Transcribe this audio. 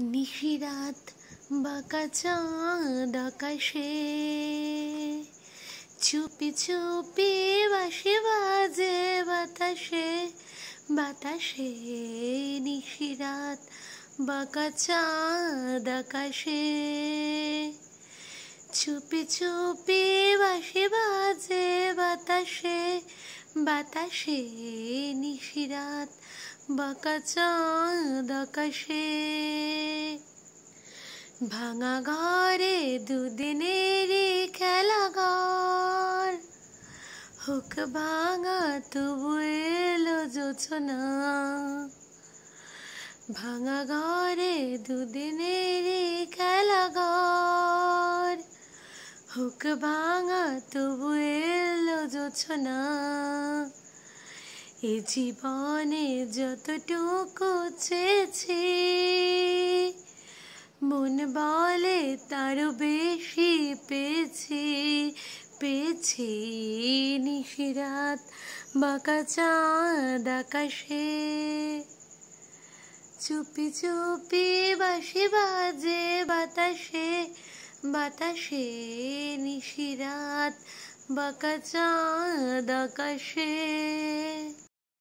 নিশিরাত বাঁকা চাঁদ আকাশে, চুপি চুপি বাঁশি বাজে বাতাসে বাতাসে। নিশিরাত বাঁকা চাঁদ আকাশে, চুপি চুপি বাঁশি বাজে বাতাসে বাতাসে। নিশিরাত বাঁকা চাঁদ আকাশে, ভাঙা ঘরে দুদিনেরই খেলাঘর, হোক ভাঙা তবু এলো জোছনা। ভাঙা ঘরে দুদিনেরই খেলাঘর, হোক ভাঙা তবু এলো জোছনা। এ জীবনে যতটুকু চেয়েছি, মন বলে তারও বেশি পেয়েছি পেয়েছি। নিশিরাত বাঁকা চাঁদ আকাশে, চুপি চুপি বাঁশি বাজে বাতাসে বাতাসে। নিশিরাত বাঁকা চাঁদ আকাশে।